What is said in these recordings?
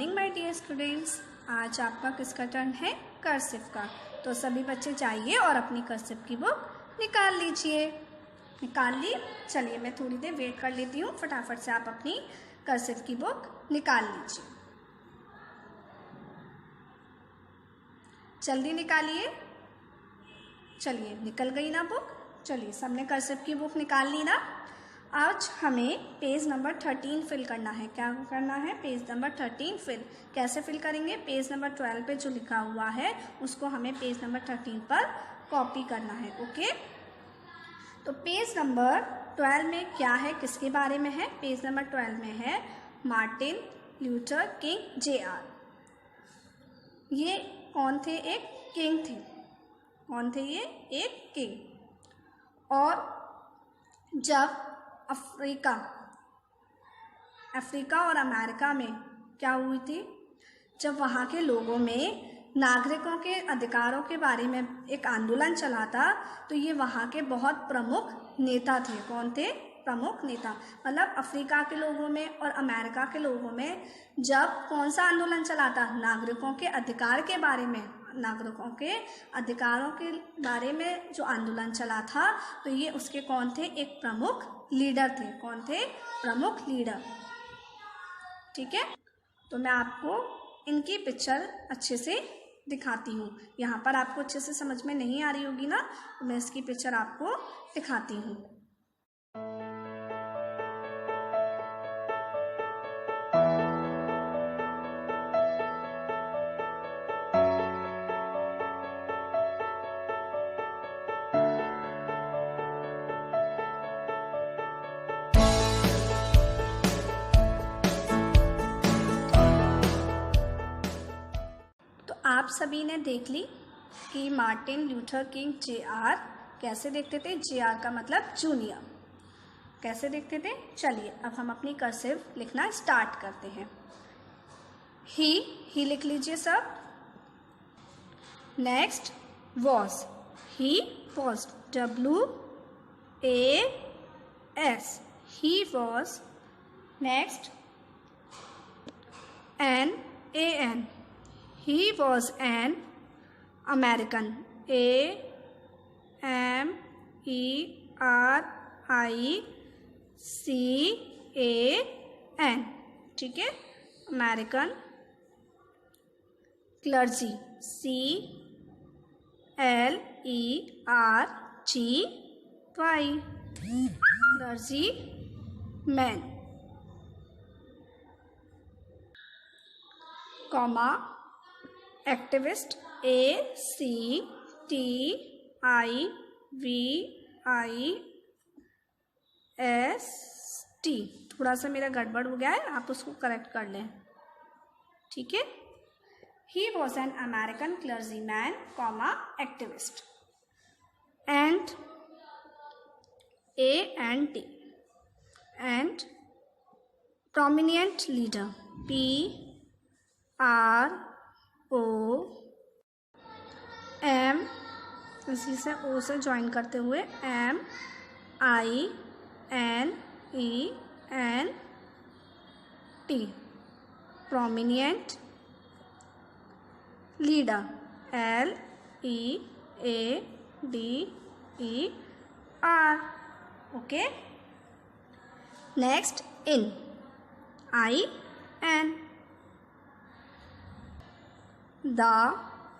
Morning my dear students. आज आपका किसका टर्न है? कर्सिव का। तो सभी बच्चे जाइए और अपनी कर्सिव की बुक निकाल लीजिए। निकाल ली? चलिए मैं थोड़ी देर वेट कर लेती हूँ, फटाफट से आप अपनी कर्सिव की बुक निकाल लीजिए। जल्दी निकालिए। चलिए निकल गई ना बुक। चलिए सबने कर्सिव की बुक निकाल ली ना। आज हमें पेज नंबर 13 फिल करना है। क्या करना है? Page number 13 fill. कैसे फिल करेंगे? पेज नंबर 12 पे जो लिखा हुआ है उसको हमें पेज नंबर 13 पर कॉपी करना है। ओके, तो पेज नंबर 12 में क्या है, किसके बारे में है? पेज नंबर 12 में है मार्टिन ल्यूथर किंग Jr। ये कौन थे? एक किंग थे। कौन थे ये? एक किंग। और जब अफ्रीका और अमेरिका में क्या हुई थी, जब वहाँ के लोगों में नागरिकों के अधिकारों के बारे में एक आंदोलन चला था, तो ये वहाँ के बहुत प्रमुख नेता थे। कौन थे? प्रमुख नेता। मतलब अफ्रीका के लोगों में और अमेरिका के लोगों में जब कौन सा आंदोलन चला था? नागरिकों के अधिकार के बारे में, नागरिकों के अधिकारों के बारे में जो आंदोलन चला था, तो ये उसके कौन थे? एक प्रमुख लीडर थे। कौन थे? प्रमुख लीडर। ठीक है, तो मैं आपको इनकी पिक्चर अच्छे से दिखाती हूँ। यहाँ पर आपको अच्छे से समझ में नहीं आ रही होगी ना, तो मैं इसकी पिक्चर आपको दिखाती हूँ। आप सभी ने देख ली कि मार्टिन ल्यूथर किंग Jr कैसे देखते थे? Jr का मतलब जूनियर। कैसे देखते थे? चलिए अब हम अपनी कर्सिव लिखना स्टार्ट करते हैं। ही लिख लीजिए सब। Next was, he was, WAS, he was. Next AN, he was an American, AMERICAN। ठीक है, American. Clergy, CLERGY, clergy man. Comma activist, ACTIVIST। थोड़ा सा मेरा गड़बड़ हो गया है, आप उसको करेक्ट कर लें। ठीक है, he was an American clergy man, comma activist. And AND and prominent leader, PROM, इसी से ओ से ज्वाइन करते हुए MINENT, prominent leader, LEADER। Okay, next IN, IN,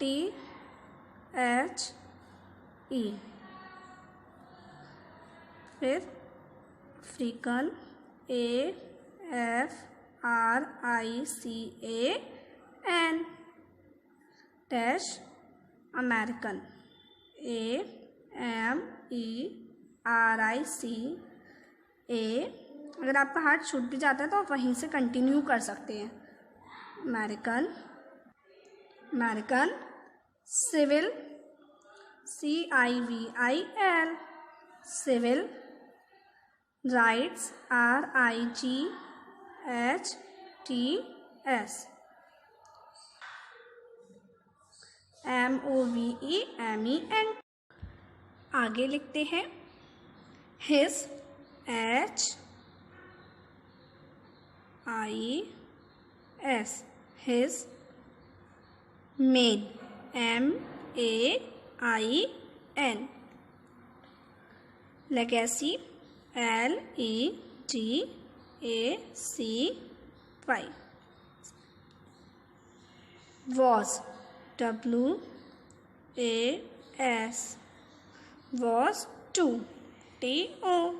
THE, फिर African, AFRICAN, dash American, AMERICA। अगर आपका हाथ छूट भी जाता है तो आप वहीं से कंटिन्यू कर सकते हैं। American civil, CIVIL, civil rights, RIGHTS, MOVEMENT। आगे लिखते हैं his, HIS, his main, M-A-I-N, legacy, L-E-G-A-C-Y, was, W-A-S, was to, T-O,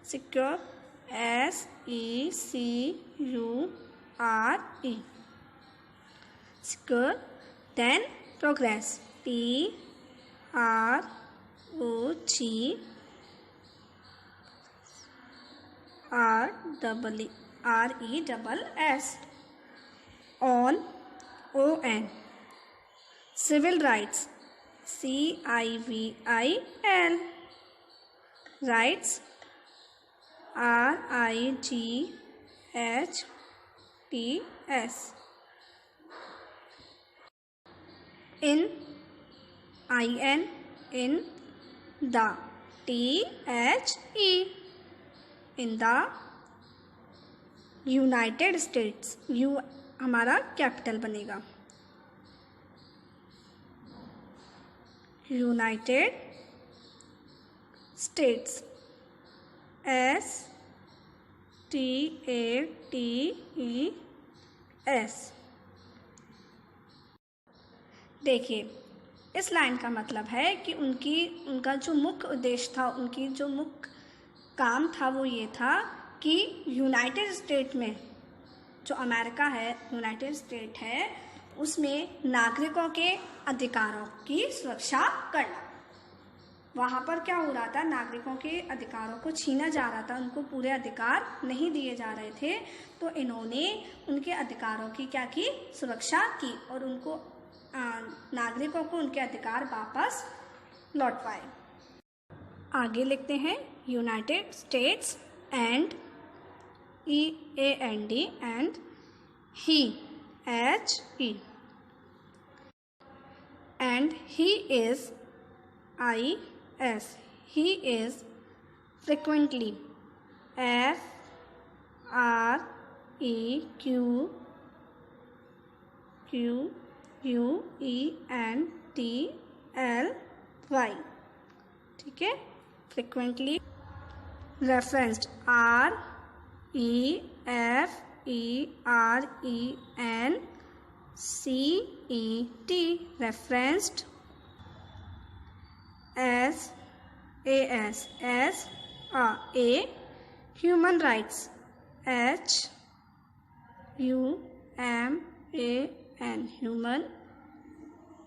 secure, S-E-C-U-R-E, secure. Then progress, P-R-O-G-R-E-S-S, on, O-N, civil rights, C-I-V-I-L, rights, R-I-G-H-T-S, in, I-N, in the, T-H-E, in the United states, you हमारा capital बनेगा, United states, S-T-A-T-E-S। देखिए, इस line का मतलब है कि उनका जो मुख्य उद्देश्य था, उनकी जो मुख्य काम था वो ये था कि यूनाइटेड स्टेट में, जो अमेरिका है, यूनाइटेड स्टेट है, उसमें नागरिकों के अधिकारों की सुरक्षा करना। वहाँ पर क्या हो रहा था, नागरिकों के अधिकारों को छीना जा रहा था, उनको पूरे अधिकार नहीं दिए जा रहे थे। तो इन्होंने उनके अधिकारों की क्या की, सुरक्षा की और उनको नागरिकों को उनके अधिकार वापस लौटवाए। आगे लिखते हैं, United states and E-A-N-D and he, H-E, and he is, I-S, he is frequently, F-R-E-Q-U-E-N-T-L-Y, ठीक है, frequently referenced, R-E-F-E-R-E-N-C-E-T, referenced, S-A-S, S-A, human rights, H-U-M-A-N, human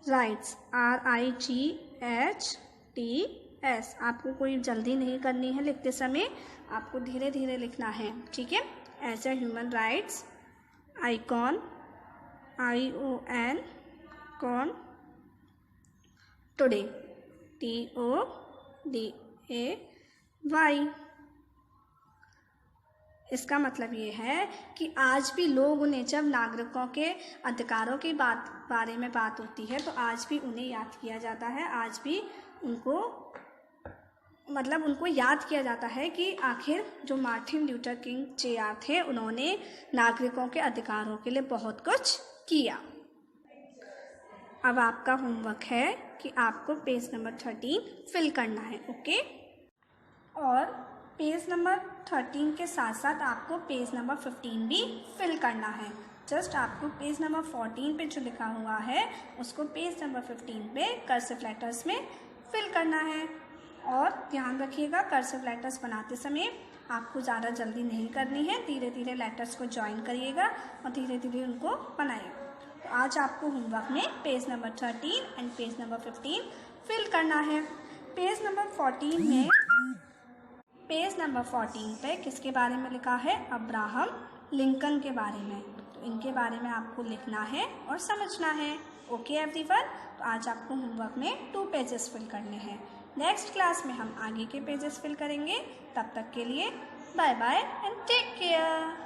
rights, R-I-G-H-T-S। आपको कोई जल्दी नहीं करनी है लिखते समय, आपको धीरे धीरे लिखना है, ठीक है। ऐसे human rights, icon, I-O-N, con, today, T-O-D-A-Y। इसका मतलब ये है कि आज भी लोग उन्हें, जब नागरिकों के अधिकारों की बारे में बात होती है, तो आज भी उन्हें याद किया जाता है, आज भी उनको याद किया जाता है कि आखिर जो मार्टिन ल्यूथर किंग जूनियर थे, उन्होंने नागरिकों के अधिकारों के लिए बहुत कुछ किया। अब आपका होमवर्क है कि आपको पेज नंबर 13 फिल करना है, ओके। और पेज नंबर 13 के साथ साथ आपको पेज नंबर 15 भी फिल करना है। जस्ट आपको पेज नंबर 14 पे जो लिखा हुआ है उसको पेज नंबर 15 पे कर्सिव लेटर्स में फिल करना है। और ध्यान रखिएगा, कर्सिव लेटर्स बनाते समय आपको ज़्यादा जल्दी नहीं करनी है, धीरे धीरे लेटर्स को ज्वाइन करिएगा और धीरे धीरे उनको बनाइएगा। तो आज आपको होमवर्क में page number 13 and page number 15 fill करना है। पेज नंबर 14 पे किसके बारे में लिखा है, अब्राहम लिंकन के बारे में। तो इनके बारे में आपको लिखना है और समझना है, ओके एवरीवन। तो आज आपको होमवर्क में 2 पेजेस फिल करने हैं। नेक्स्ट क्लास में हम आगे के पेजेस फिल करेंगे। तब तक के लिए bye bye and take care.